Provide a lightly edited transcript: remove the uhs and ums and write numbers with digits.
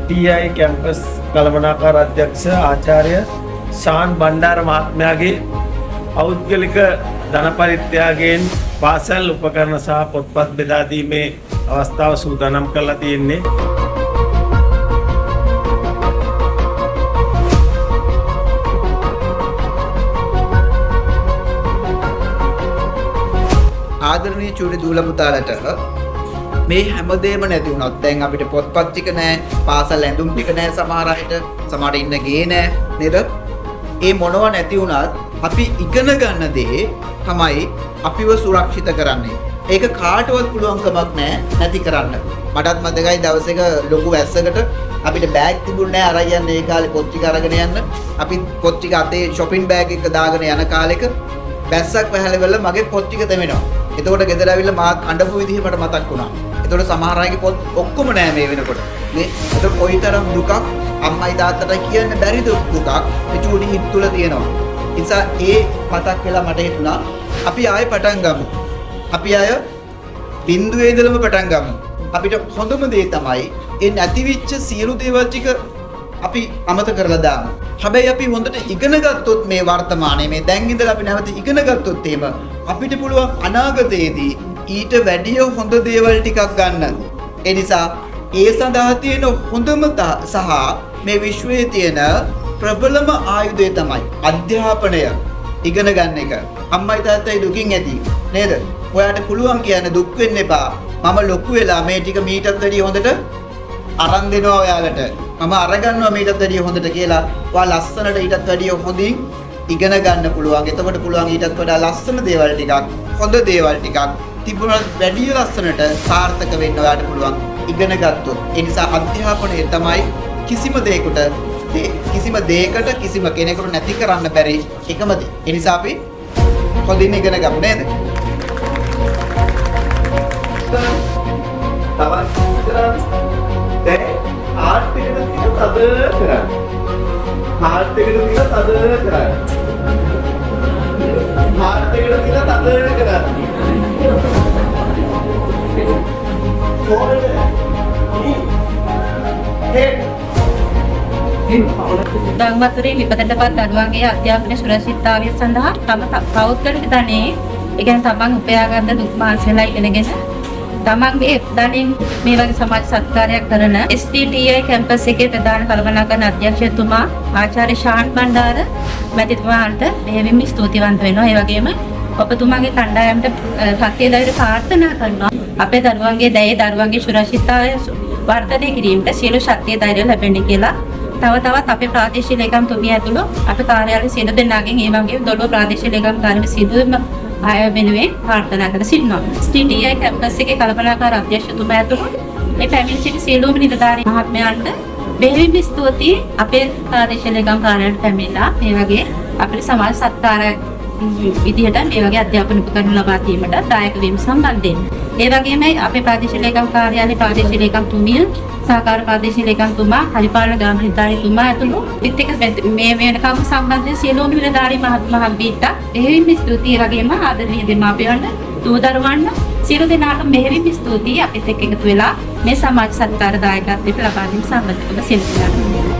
TI campus කළමනාකාර අධ්‍යක්ෂ ආචාර්ය ශාන් බණ්ඩාර මහත්මයාගේ පෞද්ගලික ධන පරිත්‍යාගයෙන් පාසල් උපකරණ සහ පොත්පත් බෙදා දීමේ අවස්ථාව සූදානම් කරලා තියෙන්නේ. ආදරණීය චූටි දූල පුතාලට මේ හැමදේම නැති වුණොත් දැන් අපිට පොත්පත් ටික නැහැ, පාසල් ඇඳුම් ටික නැහැ, සමහර අයට සමහර ඉන්න ගේ නැහැ නේද? ඒ මොනවා නැති වුණත් අපි ඉගෙන ගන්න දේ තමයි අපිව සුරක්ෂිත කරන්නේ. ඒක කාටවත් පුළුවන් කමක් නැහැ නැති කරන්න. මටත් මතකයි දවසක ලොකු වැස්සකට අපිට බෑග් තිබුණේ නැහැ අරන් යන්න. ඒ කාලේ පොත් ටික අරගෙන යන්න. අපි පොත් ටික අතේ shopping bag එක දාගෙන යන කාලෙක වැස්සක් පැහැලෙවල මගේ පොත් ටික දෙවෙනවා. එතකොට ගෙදර ඇවිල්ලා මාත් අඬපු විදිහ මට මතක් වුණා. එතකොට සමහර අයගේ පොත් ඔක්කොම නෑ මේ වෙනකොට. නේ? එතකොට කොයිතරම් දුකක් අම්මයි තාත්තටයි කියන්න බැරි දුකක් මේ චූටි හිත තුළ තියෙනවා. නිසා ඒ මතක් වෙලා මට හිතුණා අපි ආයෙ පටන් ගමු. අපි ආය බිඳුවේ ඉඳලම පටන් ගමු. අපිට හොඳම දේ තමයි ඒ නැතිවෙච්ච සියලු දේවල් ටික අපි අමතක කරලා දාමු. හැබැයි අපි හොඳට ඉගෙන ගත්තොත් මේ වර්තමානයේ මේ දැන් ඉඳලා අපි නැවත ඉගෙන ගත්තොත් එහෙම අපිට පුළුවන් අනාගතයේදී ඊට වැඩිය හොඳ දේවල් ටිකක් ගන්න. ඒ නිසා ඒ සඳහා තියෙන හොඳම සහ මේ විශ්වයේ තියෙන ප්‍රබලම ආයුධය තමයි අධ්‍යාපනය. ඉගෙන ගන්න එක. අම්මයි තාත්තයි දුකින් ඇති නේද? ඔයාට පුළුවන් කියන්නේ දුක් වෙන්න එපා. මම ලොකු වෙලා මේ ටික මීටත් වැඩිය හොඳට අරන් දෙනවා ඔයාලට. මම අරගන්නවා මීටත් වැඩිය හොඳට කියලා. ඔයා ලස්සනට ඊටත් වැඩිය හොඳින් ඉගෙන ගන්න පුළුවන්. එතකොට පුළුවන් ඊටත් වඩා ලස්සන දේවල් ටිකක්, හොඳ දේවල් ටිකක් තිබුණත් වැඩිය ලස්සනට සාර්ථක වෙන්න ඔයාට පුළුවන් ඉගෙන ගත්තොත්. ඒ නිසා අධ්‍යාපනය තමයි කිසිම දෙයකට කිසිම කෙනෙකුට නැති කරන්න බැරි එකම දේ. ඒ නිසා අපි හොඳින් ඉගෙන ගමු නේද? ආර්ට් එකට තියලා තද කරන්න. ආර්ට් එකට තියලා තද කරන්න. ආර්ට් එකට තියලා තද කරන්න. දන් වතුරේ විපතටපත් දරුවන්ගේ අධ්‍යාපන සුරක්ෂිතතාවය සඳහා තම පෞද්ගලික ධනෙ, ඒ කියන්නේ තමන් උපයාගත් දුක් මාසෙලා ඉගෙනගෙන තමන්ගේ ධනෙන් මේ වගේ සමාජ සත්කාරයක් කරන STTI කැම්පස් එකේ ප්‍රධාන කළමනාකරන අධ්‍යක්ෂතුමා ආචාර්ය ශාන් බණ්ඩාර මැතිතුමාට දෙවියන්ම ස්තුතිවන්ත වෙනවා. ඒ වගේම ඔබතුමාගේ කණ්ඩායමට ශක්තිය ධෛර්ය ප්‍රාර්ථනා කරනවා. අපේ දරුවන්ගේ සුරක්ෂිතතාවය වර්ධනය කිරීමට සියලු ශක්තිය ධෛර්ය ලැබෙන්න කියලා තවත් අපේ ප්‍රාදේශීය ලේකම්තුමිය ඇතුළු අපේ කාර්යාලයේ සියලු දෙනාගෙන් ඒ වගේම දොළොව ප්‍රාදේශීය ලේකම් කාර්යාලයේ සියලුම අය වෙනුවෙන් ප්‍රාර්ථනා කර සිටිනවා. STTI කැම්පස් එකේ කළමනාකාර අධ්‍යක්ෂතුමා ඇතුළු මේ පැමිණ සිටි සියලුම නිලධාරී මහත්මයන්ට බෙහෙවින් ස්තුතියි. අපේ ප්‍රාදේශීය ලේකම් කාර්යාලයට පැමිණලා මේ වගේ අපේ සමාජ සත්කාරයක් විදිහට මේ වගේ අධ්‍යාපන උපකරණ ලබා දීමට දායක වීම සම්බන්ධයෙන්. ඒ වගේම අපේ ප්‍රාදේශීය ලේකම් කාර්යාලයේ ප්‍රාදේශීය ලේකම්තුමිය, සහකාර ප්‍රාදේශීය ලේකම්තුමා, පරිපාලන ගාම නිලධාරීතුමා ඇතුළු පිටික මේ වෙනකම් සම්බන්ධ සියලුම නිලධාරී මහත්මයන්ට බෙහෙවින් ස්තුතියි. වගේම ආදරණීය දෙමාපියන්ට, දූ දරුවන්ට සියලු දෙනාට බෙහෙවින් ස්තුතියි අපිත් එක්ක එකතු වෙලා මේ සමාජ සත්කාර දායකත්වයට ලබා දීම සම්බන්ධව සිටිනවා.